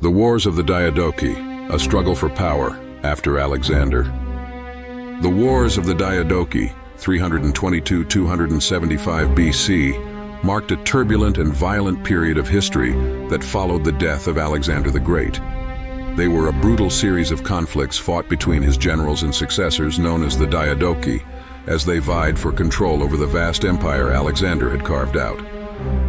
The Wars of the Diadochi, a struggle for power after Alexander. The Wars of the Diadochi, 322–275 BC, marked a turbulent and violent period of history that followed the death of Alexander the Great. They were a brutal series of conflicts fought between his generals and successors known as the Diadochi, as they vied for control over the vast empire Alexander had carved out.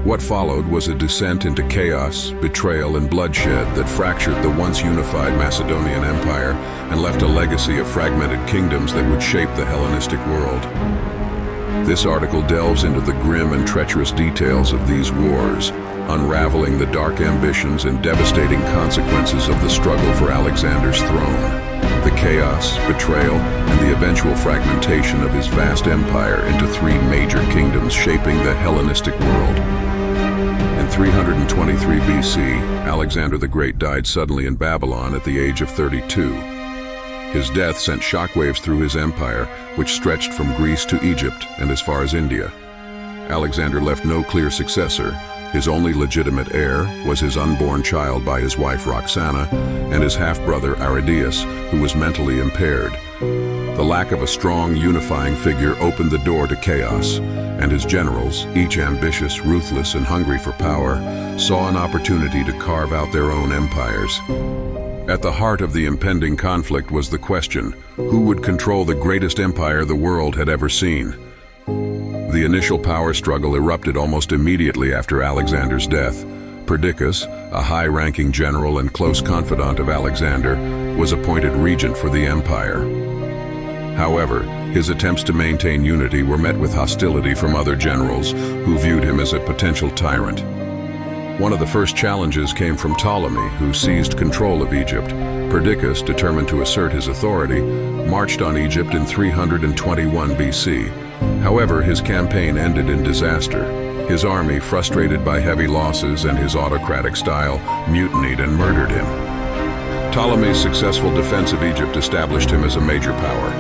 What followed was a descent into chaos, betrayal, and bloodshed that fractured the once unified Macedonian Empire and left a legacy of fragmented kingdoms that would shape the Hellenistic world. This article delves into the grim and treacherous details of these wars, unraveling the dark ambitions and devastating consequences of the struggle for Alexander's throne, the chaos, betrayal, and the eventual fragmentation of his vast empire into three major kingdoms shaping the Hellenistic world. In 323 BC, Alexander the Great died suddenly in Babylon at the age of 32. His death sent shockwaves through his empire, which stretched from Greece to Egypt and as far as India. Alexander left no clear successor. His only legitimate heir was his unborn child by his wife Roxana and his half-brother Aridaeus, who was mentally impaired. The lack of a strong, unifying figure opened the door to chaos, and his generals, each ambitious, ruthless, and hungry for power, saw an opportunity to carve out their own empires. At the heart of the impending conflict was the question, who would control the greatest empire the world had ever seen? The initial power struggle erupted almost immediately after Alexander's death. Perdiccas, a high-ranking general and close confidant of Alexander, was appointed regent for the empire. However, his attempts to maintain unity were met with hostility from other generals who viewed him as a potential tyrant. One of the first challenges came from Ptolemy, who seized control of Egypt. Perdiccas, determined to assert his authority, marched on Egypt in 321 BC. However, his campaign ended in disaster. His army, frustrated by heavy losses and his autocratic style, mutinied and murdered him. Ptolemy's successful defense of Egypt established him as a major power.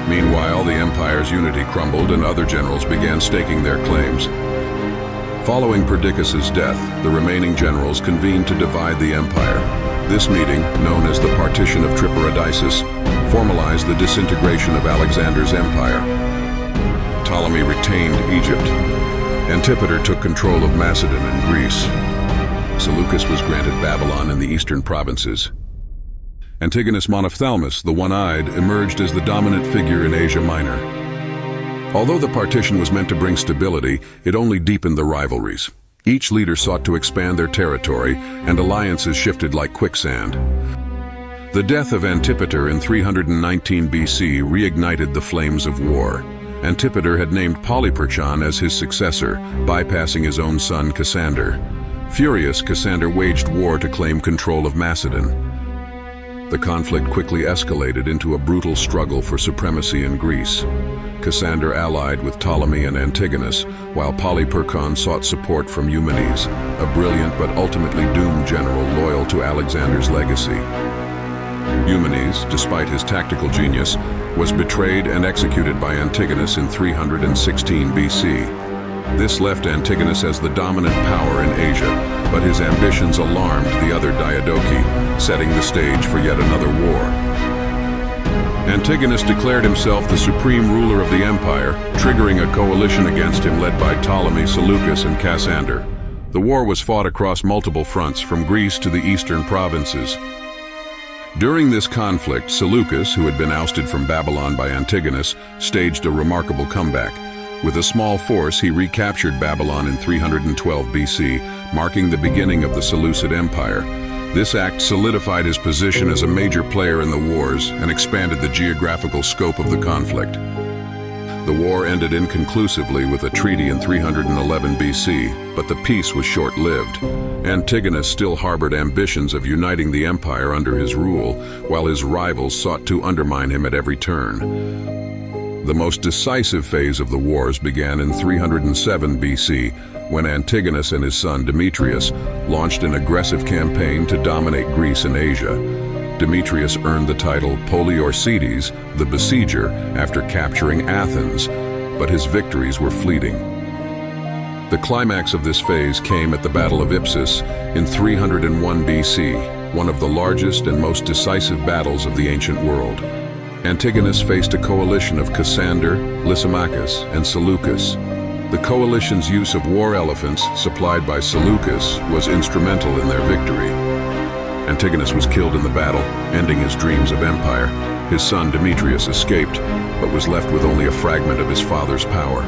Meanwhile, the empire's unity crumbled and other generals began staking their claims. Following Perdiccas' death, the remaining generals convened to divide the empire. This meeting, known as the Partition of Ipsus, formalized the disintegration of Alexander's empire. Ptolemy retained Egypt. Antipater took control of Macedon and Greece. Seleucus was granted Babylon and the eastern provinces. Antigonus Monophthalmus, the one-eyed, emerged as the dominant figure in Asia Minor. Although the partition was meant to bring stability, it only deepened the rivalries. Each leader sought to expand their territory, and alliances shifted like quicksand. The death of Antipater in 319 BC reignited the flames of war. Antipater had named Polyperchon as his successor, bypassing his own son Cassander. Furious, Cassander waged war to claim control of Macedon. The conflict quickly escalated into a brutal struggle for supremacy in Greece. Cassander allied with Ptolemy and Antigonus, while Polyperchon sought support from Eumenes, a brilliant but ultimately doomed general loyal to Alexander's legacy. Eumenes, despite his tactical genius, was betrayed and executed by Antigonus in 316 BC. This left Antigonus as the dominant power in Asia, but his ambitions alarmed the other Diadochi, setting the stage for yet another war. Antigonus declared himself the supreme ruler of the empire, triggering a coalition against him led by Ptolemy, Seleucus, and Cassander. The war was fought across multiple fronts, from Greece to the eastern provinces. During this conflict, Seleucus, who had been ousted from Babylon by Antigonus, staged a remarkable comeback. With a small force, he recaptured Babylon in 312 BC, marking the beginning of the Seleucid Empire. This act solidified his position as a major player in the wars and expanded the geographical scope of the conflict. The war ended inconclusively with a treaty in 311 BC, but the peace was short-lived. Antigonus still harbored ambitions of uniting the empire under his rule, while his rivals sought to undermine him at every turn. The most decisive phase of the wars began in 307 BC, when Antigonus and his son Demetrius launched an aggressive campaign to dominate Greece and Asia. Demetrius earned the title Poliorcetes, the besieger, after capturing Athens, but his victories were fleeting. The climax of this phase came at the Battle of Ipsus in 301 BC. one of the largest and most decisive battles of the ancient world. Antigonus faced a coalition of Cassander, Lysimachus, and Seleucus. The coalition's use of war elephants, supplied by Seleucus, was instrumental in their victory. Antigonus was killed in the battle, ending his dreams of empire. His son Demetrius escaped, but was left with only a fragment of his father's power.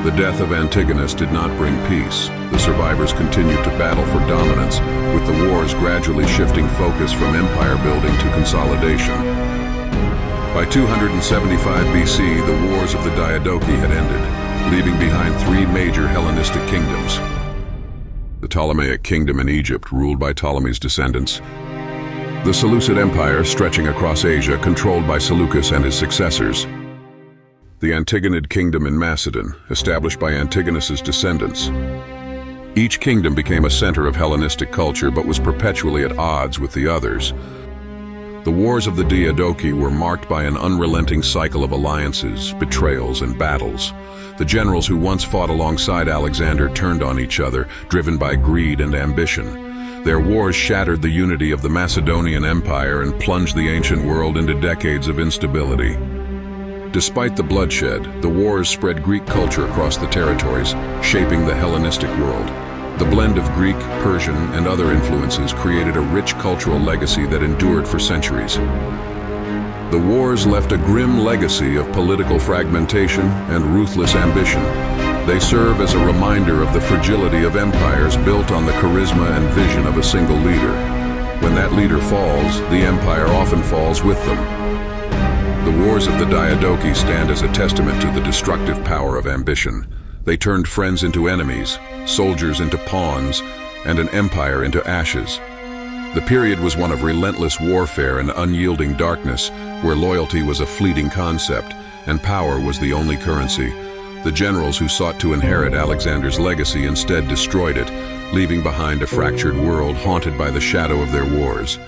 The death of Antigonus did not bring peace. The survivors continued to battle for dominance, with the wars gradually shifting focus from empire building to consolidation. By 275 BC, the wars of the Diadochi had ended, leaving behind three major Hellenistic kingdoms. The Ptolemaic Kingdom in Egypt, ruled by Ptolemy's descendants. The Seleucid Empire, stretching across Asia, controlled by Seleucus and his successors. The Antigonid Kingdom in Macedon, established by Antigonus's descendants. Each kingdom became a center of Hellenistic culture but was perpetually at odds with the others. The wars of the Diadochi were marked by an unrelenting cycle of alliances, betrayals, and battles. The generals who once fought alongside Alexander turned on each other, driven by greed and ambition. Their wars shattered the unity of the Macedonian Empire and plunged the ancient world into decades of instability. Despite the bloodshed, the wars spread Greek culture across the territories, shaping the Hellenistic world. The blend of Greek, Persian, and other influences created a rich cultural legacy that endured for centuries. The wars left a grim legacy of political fragmentation and ruthless ambition. They serve as a reminder of the fragility of empires built on the charisma and vision of a single leader. When that leader falls, the empire often falls with them. The wars of the Diadochi stand as a testament to the destructive power of ambition. They turned friends into enemies, soldiers into pawns, and an empire into ashes. The period was one of relentless warfare and unyielding darkness, where loyalty was a fleeting concept and power was the only currency. The generals who sought to inherit Alexander's legacy instead destroyed it, leaving behind a fractured world haunted by the shadow of their wars.